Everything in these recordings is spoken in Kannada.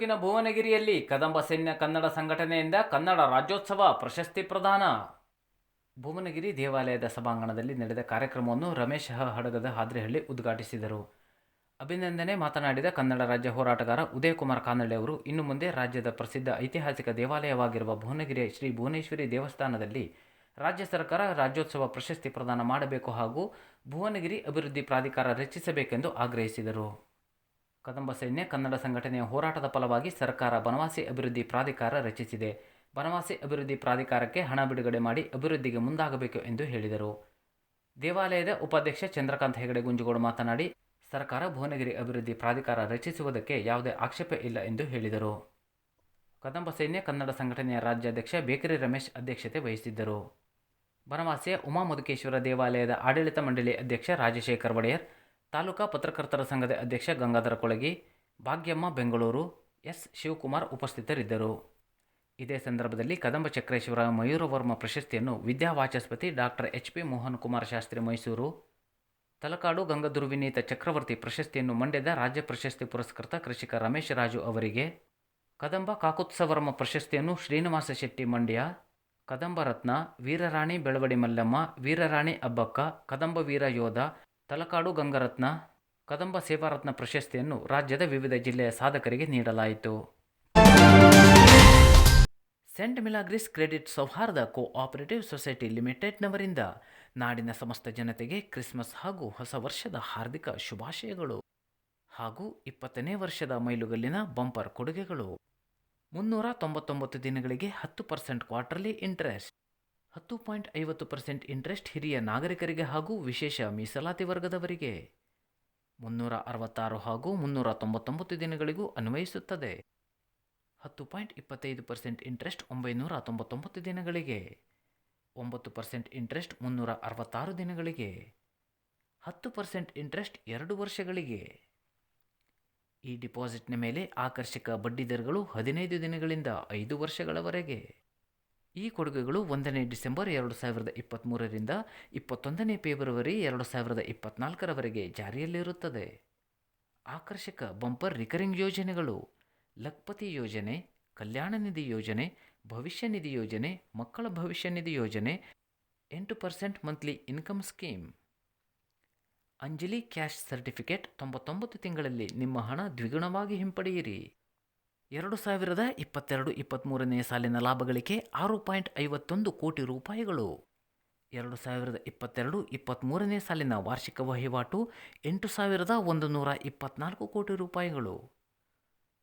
ತಾಲೂಕಿನ ಭುವನಗಿರಿಯಲ್ಲಿ ಕದಂಬ ಸೈನ್ಯ ಕನ್ನಡ ಸಂಘಟನೆಯಿಂದ ಕನ್ನಡ ರಾಜ್ಯೋತ್ಸವ ಪ್ರಶಸ್ತಿ ಪ್ರದಾನ. ಭುವನಗಿರಿ ದೇವಾಲಯದ ಸಭಾಂಗಣದಲ್ಲಿ ನಡೆದ ಕಾರ್ಯಕ್ರಮವನ್ನು ರಮೇಶ್ ಹಡಗದ ಹಾದ್ರಿಹಳ್ಳಿ ಉದ್ಘಾಟಿಸಿದರು. ಅಭಿನಂದನೆ ಮಾತನಾಡಿದ ಕನ್ನಡ ರಾಜ್ಯ ಹೋರಾಟಗಾರ ಉದಯಕುಮಾರ್ ಕಾನಳ್ಳಿ ಅವರು, ಇನ್ನು ಮುಂದೆ ರಾಜ್ಯದ ಪ್ರಸಿದ್ಧ ಐತಿಹಾಸಿಕ ದೇವಾಲಯವಾಗಿರುವ ಭುವನಗಿರಿಯ ಶ್ರೀ ಭುವನೇಶ್ವರಿ ದೇವಸ್ಥಾನದಲ್ಲಿ ರಾಜ್ಯ ಸರ್ಕಾರ ರಾಜ್ಯೋತ್ಸವ ಪ್ರಶಸ್ತಿ ಪ್ರದಾನ ಮಾಡಬೇಕು ಹಾಗೂ ಭುವನಗಿರಿ ಅಭಿವೃದ್ಧಿ ಪ್ರಾಧಿಕಾರ ರಚಿಸಬೇಕೆಂದು ಆಗ್ರಹಿಸಿದರು. ಕದಂಬ ಸೈನ್ಯ ಕನ್ನಡ ಸಂಘಟನೆಯ ಹೋರಾಟದ ಫಲವಾಗಿ ಸರ್ಕಾರ ಬನವಾಸಿ ಅಭಿವೃದ್ಧಿ ಪ್ರಾಧಿಕಾರ ರಚಿಸಿದೆ. ಬನವಾಸಿ ಅಭಿವೃದ್ಧಿ ಪ್ರಾಧಿಕಾರಕ್ಕೆ ಹಣ ಬಿಡುಗಡೆ ಮಾಡಿ ಅಭಿವೃದ್ಧಿಗೆ ಮುಂದಾಗಬೇಕು ಎಂದು ಹೇಳಿದರು. ದೇವಾಲಯದ ಉಪಾಧ್ಯಕ್ಷ ಚಂದ್ರಕಾಂತ್ ಹೆಗಡೆ ಗುಂಜಗೋಡು ಮಾತನಾಡಿ, ಸರ್ಕಾರ ಭುವನಗಿರಿ ಅಭಿವೃದ್ಧಿ ಪ್ರಾಧಿಕಾರ ರಚಿಸುವುದಕ್ಕೆ ಯಾವುದೇ ಆಕ್ಷೇಪ ಇಲ್ಲ ಎಂದು ಹೇಳಿದರು. ಕದಂಬ ಸೈನ್ಯ ಕನ್ನಡ ಸಂಘಟನೆಯ ರಾಜ್ಯಾಧ್ಯಕ್ಷ ಬೇಕರಿ ರಮೇಶ್ ಅಧ್ಯಕ್ಷತೆ ವಹಿಸಿದ್ದರು. ಬನವಾಸಿಯ ಉಮಾಮಧುಕೇಶ್ವರ ದೇವಾಲಯದ ಆಡಳಿತ ಮಂಡಳಿ ಅಧ್ಯಕ್ಷ ರಾಜಶೇಖರ್ ಒಡೆಯರ್, ತಾಲೂಕಾ ಪತ್ರಕರ್ತರ ಸಂಘದ ಅಧ್ಯಕ್ಷ ಗಂಗಾಧರ ಕೊಳಗಿ, ಭಾಗ್ಯಮ್ಮ ಬೆಂಗಳೂರು, ಎಸ್ ಶಿವಕುಮಾರ್ ಉಪಸ್ಥಿತರಿದ್ದರು. ಇದೇ ಸಂದರ್ಭದಲ್ಲಿ ಕದಂಬ ಚಕ್ರೇಶ್ವರ ಮಯೂರವರ್ಮ ಪ್ರಶಸ್ತಿಯನ್ನು ವಿದ್ಯಾವಾಚಸ್ಪತಿ ಡಾಕ್ಟರ್ ಎಚ್.ಪಿ. ಮೋಹನ್ ಕುಮಾರ್ ಶಾಸ್ತ್ರಿ ಮೈಸೂರು, ತಲಕಾಡು ಗಂಗದುರ್ವಿನೀತ ಚಕ್ರವರ್ತಿ ಪ್ರಶಸ್ತಿಯನ್ನು ಮಂಡ್ಯದ ರಾಜ್ಯ ಪ್ರಶಸ್ತಿ ಪುರಸ್ಕೃತ ಕೃಷಿಕ ರಮೇಶ್ ರಾಜು ಅವರಿಗೆ, ಕದಂಬ ಕಾಕುತ್ಸವರ್ಮ ಪ್ರಶಸ್ತಿಯನ್ನು ಶ್ರೀನಿವಾಸ ಶೆಟ್ಟಿ ಮಂಡ್ಯ, ಕದಂಬ ರತ್ನ ವೀರರಾಣಿ ಬೆಳವಡಿ ಮಲ್ಲಮ್ಮ, ವೀರರಾಣಿ ಅಬ್ಬಕ್ಕ, ಕದಂಬ ವೀರ ಯೋಧ, ತಲಕಾಡು ಗಂಗರತ್ನ, ಕದಂಬ ಸೇವಾರತ್ನ ಪ್ರಶಸ್ತಿಯನ್ನು ರಾಜ್ಯದ ವಿವಿಧ ಜಿಲ್ಲೆಯ ಸಾಧಕರಿಗೆ ನೀಡಲಾಯಿತು. ಸೆಂಟ್ ಮಿಲಾಗ್ರಿಸ್ ಕ್ರೆಡಿಟ್ ಸೌಹಾರ್ದ ಕೋಆಪರೇಟಿವ್ ಸೊಸೈಟಿ ಲಿಮಿಟೆಡ್ನವರಿಂದ ನಾಡಿನ ಸಮಸ್ತ ಜನತೆಗೆ ಕ್ರಿಸ್ಮಸ್ ಹಾಗೂ ಹೊಸ ವರ್ಷದ ಹಾರ್ದಿಕ ಶುಭಾಶಯಗಳು ಹಾಗೂ 20ನೇ ವರ್ಷದ ಮೈಲುಗಲ್ಲಿನ ಬಂಪರ್ ಕೊಡುಗೆಗಳು. 399 ದಿನಗಳಿಗೆ 10% ಕ್ವಾರ್ಟರ್ಲಿ ಇಂಟ್ರೆಸ್ಟ್, 10.50% ಇಂಟ್ರೆಸ್ಟ್ ಹಿರಿಯ ನಾಗರಿಕರಿಗೆ ಹಾಗೂ ವಿಶೇಷ ಮೀಸಲಾತಿ ವರ್ಗದವರಿಗೆ, 366 ಹಾಗೂ 399 ದಿನಗಳಿಗೂ ಅನ್ವಯಿಸುತ್ತದೆ. 10.25% ಇಂಟ್ರೆಸ್ಟ್ 999 ದಿನಗಳಿಗೆ, 9% ಇಂಟ್ರೆಸ್ಟ್ 366 ದಿನಗಳಿಗೆ, 10% ಇಂಟ್ರೆಸ್ಟ್ 2 ವರ್ಷಗಳಿಗೆ. ಈ ಡಿಪಾಸಿಟ್ನ ಮೇಲೆ ಆಕರ್ಷಕ ಬಡ್ಡಿದರಗಳು 15 ದಿನಗಳಿಂದ 5 ವರ್ಷಗಳವರೆಗೆ. ಈ ಕೊಡುಗೆಗಳು 1ನೇ ಡಿಸೆಂಬರ್ 2023ರಿಂದ 21ನೇ ಫೆಬ್ರವರಿ 2024ರವರೆಗೆ ಜಾರಿಯಲ್ಲಿರುತ್ತದೆ. ಆಕರ್ಷಕ ಬಂಪರ್ ರಿಕರಿಂಗ್ ಯೋಜನೆಗಳು: ಲಖ್ಪತಿ ಯೋಜನೆ, ಕಲ್ಯಾಣ ನಿಧಿ ಯೋಜನೆ, ಭವಿಷ್ಯ ನಿಧಿ ಯೋಜನೆ, ಮಕ್ಕಳ ಭವಿಷ್ಯ ನಿಧಿ ಯೋಜನೆ, 8% monthly income scheme. Anjali cash certificate 99 ತಿಂಗಳಲ್ಲಿ ನಿಮ್ಮ ಹಣ ದ್ವಿಗುಣವಾಗಿ ಹಿಂಪಡೆಯಿರಿ. 2022-23ನೇ ಸಾಲಿನ ಲಾಭಗಳಿಕೆ 6.51 ಕೋಟಿ ರೂಪಾಯಿಗಳು. 2022-23ನೇ ಸಾಲಿನ ವಾರ್ಷಿಕ ವಹಿವಾಟು 8,124 ಕೋಟಿ ರೂಪಾಯಿಗಳು.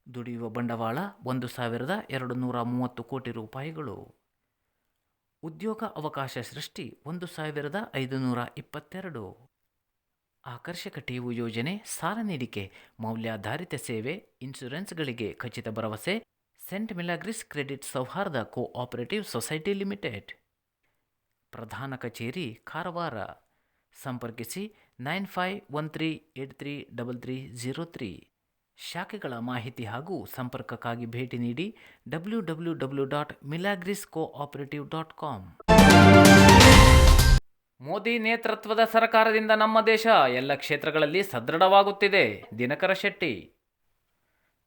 ದುಡಿಯುವ ಬಂಡವಾಳ 1,230 ಕೋಟಿ ರೂಪಾಯಿಗಳು. ಉದ್ಯೋಗ ಅವಕಾಶ ಸೃಷ್ಟಿ 1,522. ಆಕರ್ಷಕ ಠೇವು ಯೋಜನೆ, ಸಾಲ ನೀಡಿಕೆ, ಮೌಲ್ಯಾಧಾರಿತ ಸೇವೆ, ಇನ್ಶೂರೆನ್ಸ್ಗಳಿಗೆ ಖಚಿತ ಭರವಸೆ. ಸೆಂಟ್ ಮಿಲಾಗ್ರಿಸ್ ಕ್ರೆಡಿಟ್ ಸೌಹಾರ್ದ ಕೋಆಪರೇಟಿವ್ ಸೊಸೈಟಿ ಲಿಮಿಟೆಡ್. ಪ್ರಧಾನ ಕಚೇರಿ, ಕಾರವಾರ. ಸಂಪರ್ಕಿಸಿ 9513833303. ಶಾಖೆಗಳ ಮಾಹಿತಿ ಹಾಗೂ ಸಂಪರ್ಕಕ್ಕಾಗಿ ಭೇಟಿ ನೀಡಿ www.milagriscooperative.com. ಮೋದಿ ನೇತೃತ್ವದ ಸರ್ಕಾರದಿಂದ ನಮ್ಮ ದೇಶ ಎಲ್ಲ ಕ್ಷೇತ್ರಗಳಲ್ಲಿ ಸದೃಢವಾಗುತ್ತಿದೆ. ದಿನಕರ ಶೆಟ್ಟಿ.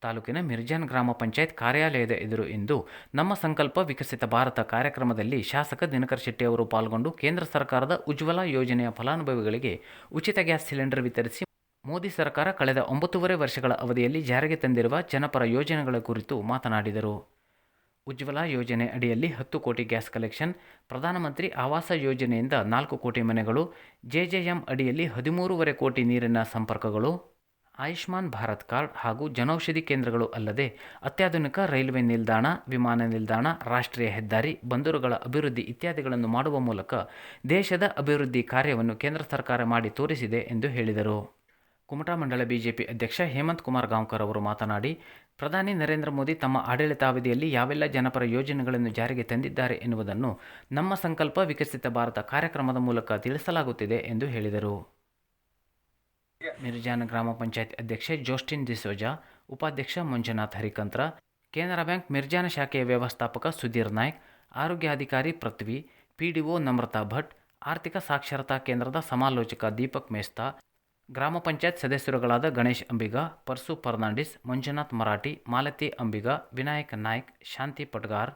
ತಾಲೂಕಿನ ಮಿರ್ಜಾನ್ ಗ್ರಾಮ ಪಂಚಾಯತ್ ಕಾರ್ಯಾಲಯದ ಎದುರು ಇಂದು ನಮ್ಮ ಸಂಕಲ್ಪ ವಿಕಸಿತ ಭಾರತ ಕಾರ್ಯಕ್ರಮದಲ್ಲಿ ಶಾಸಕ ದಿನಕರ ಶೆಟ್ಟಿ ಅವರು ಪಾಲ್ಗೊಂಡು ಕೇಂದ್ರ ಸರ್ಕಾರದ ಉಜ್ವಲ ಯೋಜನೆಯ ಫಲಾನುಭವಿಗಳಿಗೆ ಉಚಿತ ಗ್ಯಾಸ್ ಸಿಲಿಂಡರ್ ವಿತರಿಸಿ ಮೋದಿ ಸರ್ಕಾರ ಕಳೆದ 9.5 ವರ್ಷಗಳ ಅವಧಿಯಲ್ಲಿ ಜಾರಿಗೆ ತಂದಿರುವ ಜನಪರ ಯೋಜನೆಗಳ ಕುರಿತು ಮಾತನಾಡಿದರು. ಉಜ್ವಲ ಯೋಜನೆ ಅಡಿಯಲ್ಲಿ 10 ಕೋಟಿ ಗ್ಯಾಸ್ ಕಲೆಕ್ಷನ್, ಪ್ರಧಾನಮಂತ್ರಿ ಆವಾಸ ಯೋಜನೆಯಿಂದ 4 ಕೋಟಿ ಮನೆಗಳು, ಜೆಜೆಎಂ ಅಡಿಯಲ್ಲಿ 13.5 ಕೋಟಿ ನೀರಿನ ಸಂಪರ್ಕಗಳು, ಆಯುಷ್ಮಾನ್ ಭಾರತ್ ಕಾರ್ಡ್ ಹಾಗೂ ಜನೌಷಧಿ ಕೇಂದ್ರಗಳು ಅಲ್ಲದೆ ಅತ್ಯಾಧುನಿಕ ರೈಲ್ವೆ ನಿಲ್ದಾಣ, ವಿಮಾನ ನಿಲ್ದಾಣ, ರಾಷ್ಟ್ರೀಯ ಹೆದ್ದಾರಿ, ಬಂದರುಗಳ ಅಭಿವೃದ್ಧಿ ಇತ್ಯಾದಿಗಳನ್ನು ಮಾಡುವ ಮೂಲಕ ದೇಶದ ಅಭಿವೃದ್ಧಿ ಕಾರ್ಯವನ್ನು ಕೇಂದ್ರ ಸರ್ಕಾರ ಮಾಡಿ ತೋರಿಸಿದೆ ಎಂದು ಹೇಳಿದರು. ಕುಮಟಾ ಮಂಡಲ ಬಿಜೆಪಿ ಅಧ್ಯಕ್ಷ ಹೇಮಂತ್ ಕುಮಾರ್ ಗಾಂವ್ಕರ್ ಅವರು ಮಾತನಾಡಿ, ಪ್ರಧಾನಿ ನರೇಂದ್ರ ಮೋದಿ ತಮ್ಮ ಆಡಳಿತಾವಧಿಯಲ್ಲಿ ಯಾವೆಲ್ಲ ಜನಪರ ಯೋಜನೆಗಳನ್ನು ಜಾರಿಗೆ ತಂದಿದ್ದಾರೆ ಎನ್ನುವುದನ್ನು ನಮ್ಮ ಸಂಕಲ್ಪ ವಿಕಸಿತ ಭಾರತ ಕಾರ್ಯಕ್ರಮದ ಮೂಲಕ ತಿಳಿಸಲಾಗುತ್ತಿದೆ ಎಂದು ಹೇಳಿದರು. ಮಿರ್ಜಾನ್ ಗ್ರಾಮ ಪಂಚಾಯತ್ ಅಧ್ಯಕ್ಷೆ ಜೋಸ್ಟಿನ್ ಡಿಸೋಜಾ, ಉಪಾಧ್ಯಕ್ಷ ಮಂಜುನಾಥ್ ಹರಿಕಂತ್ರ, ಕೆನರಾ ಬ್ಯಾಂಕ್ ಮಿರ್ಜಾನ್ ಶಾಖೆಯ ವ್ಯವಸ್ಥಾಪಕ ಸುಧೀರ್ ನಾಯ್ಕ್, ಆರೋಗ್ಯಾಧಿಕಾರಿ ಪೃಥ್ವಿ, ಪಿಡಿಒ ನಮ್ರತಾ ಭಟ್, ಆರ್ಥಿಕ ಸಾಕ್ಷರತಾ ಕೇಂದ್ರದ ಸಮಾಲೋಚಕ ದೀಪಕ್ ಮೇಸ್ತಾ, ಗ್ರಾಮ ಪಂಚಾಯತ್ ಸದಸ್ಯರುಗಳಾದ ಗಣೇಶ್ ಅಂಬಿಗ, ಪರ್ಸು ಫರ್ನಾಂಡಿಸ್, ಮಂಜುನಾಥ್ ಮರಾಠಿ, ಮಾಲತಿ ಅಂಬಿಗ, ವಿನಾಯಕ್ ನಾಯ್ಕ್, ಶಾಂತಿ ಪಟ್ಗಾರ್,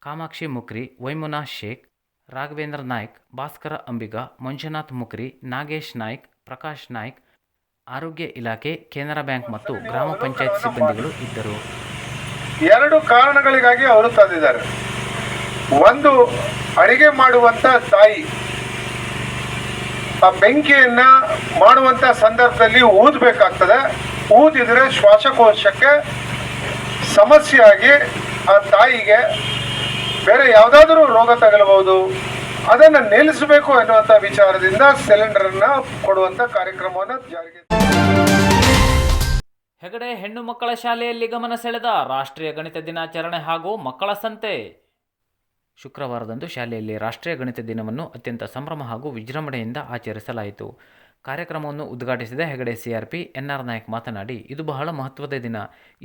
ಕಾಮಾಕ್ಷಿ ಮುಕ್ರಿ, ವೈಮುನಾ ಶೇಖ್, ರಾಘವೇಂದ್ರ ನಾಯ್ಕ್, ಭಾಸ್ಕರ ಅಂಬಿಗ, ಮಂಜುನಾಥ್ ಮುಕ್ರಿ, ನಾಗೇಶ್ ನಾಯ್ಕ್, ಪ್ರಕಾಶ್ ನಾಯ್ಕ್, ಆರೋಗ್ಯ ಇಲಾಖೆ, ಕೆನರಾ ಬ್ಯಾಂಕ್ ಮತ್ತು ಗ್ರಾಮ ಪಂಚಾಯತ್ ಸಿಬ್ಬಂದಿಗಳು ಇದ್ದರು. 2 ಕಾರಣಗಳಿಗಾಗಿ ಅವರು ತಂದಿದ್ದಾರೆ. ಒಂದು, ಅಡಿಗೆ ಮಾಡುವಂತ ತಾಯಿ ಆ ಬೆಂಕಿಯನ್ನ ಮಾಡುವಂತ ಸಂದರ್ಭದಲ್ಲಿ ಊದಬೇಕಾಗ್ತದೆ. ಊದಿದ್ರೆ ಶ್ವಾಸಕೋಶಕ್ಕೆ ಸಮಸ್ಯೆ ಆಗಿ ಆ ತಾಯಿಗೆ ಬೇರೆ ಯಾವುದಾದ್ರೂ ರೋಗ ತಗಲಬಹುದು. ಅದನ್ನು ನಿಲ್ಲಿಸಬೇಕು ಎನ್ನುವಂತ ವಿಚಾರದಿಂದ ಸಿಲಿಂಡರ್ ಅನ್ನ ಕೊಡುವಂತ ಕಾರ್ಯಕ್ರಮವನ್ನು ಜಾರಿಗೆ. ಹೆಗಡೆ ಹೆಣ್ಣು ಮಕ್ಕಳ ಶಾಲೆಯಲ್ಲಿ ಗಮನ ಸೆಳೆದ ರಾಷ್ಟ್ರೀಯ ಗಣಿತ ದಿನಾಚರಣೆ ಹಾಗೂ ಮಕ್ಕಳ ಸಂತೆ. ಶುಕ್ರವಾರದಂದು ಶಾಲೆಯಲ್ಲಿ ರಾಷ್ಟ್ರೀಯ ಗಣಿತ ದಿನವನ್ನು ಅತ್ಯಂತ ಸಂಭ್ರಮ ಹಾಗೂ ವಿಜೃಂಭಣೆಯಿಂದ ಆಚರಿಸಲಾಯಿತು. ಕಾರ್ಯಕ್ರಮವನ್ನು ಉದ್ಘಾಟಿಸಿದ ಹೆಗಡೆ ಸಿಆರ್ಪಿ ಎನ್ಆರ್ ನಾಯ್ಕ್ ಮಾತನಾಡಿ, ಇದು ಬಹಳ ಮಹತ್ವದ ದಿನ.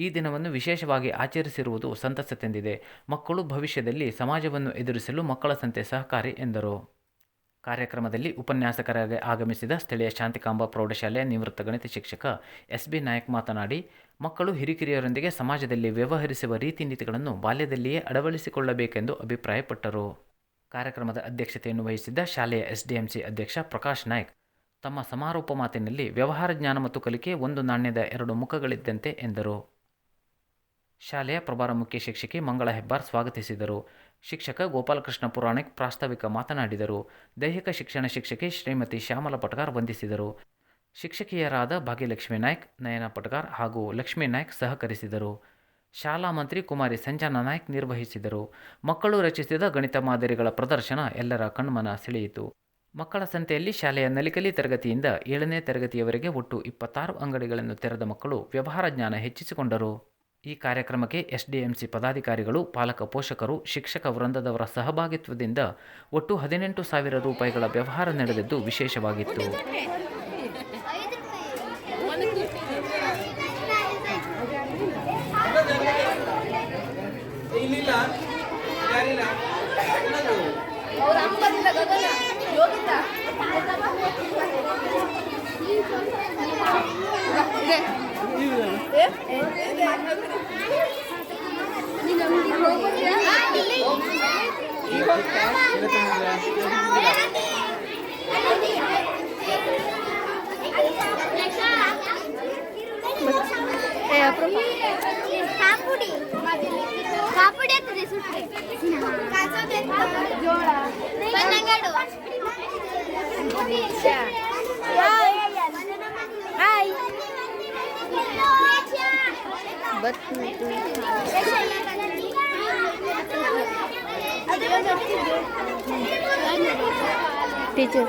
ಈ ದಿನವನ್ನು ವಿಶೇಷವಾಗಿ ಆಚರಿಸಿರುವುದು ಸಂತಸ ತಂದಿದೆ. ಮಕ್ಕಳು ಭವಿಷ್ಯದಲ್ಲಿ ಸಮಾಜವನ್ನು ಎದುರಿಸಲು ಮಕ್ಕಳ ಸಂತೆ ಸಹಕಾರಿ ಎಂದರು. ಕಾರ್ಯಕ್ರಮದಲ್ಲಿ ಉಪನ್ಯಾಸಕರಾಗಿ ಆಗಮಿಸಿದ ಸ್ಥಳೀಯ ಶಾಂತಿಕಾಂಬ ಪ್ರೌಢಶಾಲೆಯ ನಿವೃತ್ತ ಗಣಿತ ಶಿಕ್ಷಕ ಎಸ್ಬಿ ನಾಯ್ಕ್ ಮಾತನಾಡಿ, ಮಕ್ಕಳು ಹಿರಿಕಿರಿಯರೊಂದಿಗೆ ಸಮಾಜದಲ್ಲಿ ವ್ಯವಹರಿಸುವ ರೀತಿ ನೀತಿಗಳನ್ನು ಬಾಲ್ಯದಲ್ಲಿಯೇ ಅಳವಡಿಸಿಕೊಳ್ಳಬೇಕೆಂದು ಅಭಿಪ್ರಾಯಪಟ್ಟರು. ಕಾರ್ಯಕ್ರಮದ ಅಧ್ಯಕ್ಷತೆಯನ್ನು ವಹಿಸಿದ್ದ ಶಾಲೆಯ ಎಸ್ಡಿಎಂಸಿ ಅಧ್ಯಕ್ಷ ಪ್ರಕಾಶ್ ನಾಯ್ಕ್ ತಮ್ಮ ಸಮಾರೋಪ ಮಾತಿನಲ್ಲಿ, ವ್ಯವಹಾರ ಜ್ಞಾನ ಮತ್ತು ಕಲಿಕೆ ಒಂದು ನಾಣ್ಯದ 2 ಮುಖಗಳಿದ್ದಂತೆ ಎಂದರು. ಶಾಲೆಯ ಪ್ರಭಾರ ಮುಖ್ಯ ಶಿಕ್ಷಕಿ ಮಂಗಳ ಹೆಬ್ಬಾರ್ ಸ್ವಾಗತಿಸಿದರು. ಶಿಕ್ಷಕ ಗೋಪಾಲಕೃಷ್ಣ ಪುರಾಣಿಕ್ ಪ್ರಾಸ್ತಾವಿಕ ಮಾತನಾಡಿದರು. ದೈಹಿಕ ಶಿಕ್ಷಣ ಶಿಕ್ಷಕಿ ಶ್ರೀಮತಿ ಶ್ಯಾಮಲ ಪಟ್ಗಾರ್ ವಂದಿಸಿದರು. ಶಿಕ್ಷಕಿಯರಾದ ಭಾಗ್ಯಲಕ್ಷ್ಮಿ ನಾಯ್ಕ್, ನಯನ ಪಟ್ಗಾರ್ ಹಾಗೂ ಲಕ್ಷ್ಮೀ ನಾಯ್ಕ್ ಸಹಕರಿಸಿದರು. ಶಾಲಾ ಮಂತ್ರಿ ಕುಮಾರಿ ಸಂಜನಾ ನಾಯ್ಕ್ ನಿರ್ವಹಿಸಿದರು. ಮಕ್ಕಳು ರಚಿಸಿದ ಗಣಿತ ಮಾದರಿಗಳ ಪ್ರದರ್ಶನ ಎಲ್ಲರ ಕಣ್ಮನ ಸೆಳೆಯಿತು. ಮಕ್ಕಳ ಸಂತೆಯಲ್ಲಿ ಶಾಲೆಯ ನಲಿಕಲಿ ತರಗತಿಯಿಂದ 7ನೇ ತರಗತಿಯವರೆಗೆ ಒಟ್ಟು 26 ಅಂಗಡಿಗಳನ್ನು ತೆರೆದ ಮಕ್ಕಳು ವ್ಯವಹಾರ ಜ್ಞಾನ ಹೆಚ್ಚಿಸಿಕೊಂಡರು. ಈ ಕಾರ್ಯಕ್ರಮಕ್ಕೆ ಎಸ್ಡಿಎಂಸಿ ಪದಾಧಿಕಾರಿಗಳು, ಪಾಲಕ ಪೋಷಕರು, ಶಿಕ್ಷಕ ವೃಂದದವರ ಸಹಭಾಗಿತ್ವದಿಂದ ಒಟ್ಟು 18,000 ರೂಪಾಯಿಗಳ ವ್ಯವಹಾರ ನಡೆದಿದ್ದು ವಿಶೇಷವಾಗಿತ್ತು. टीचर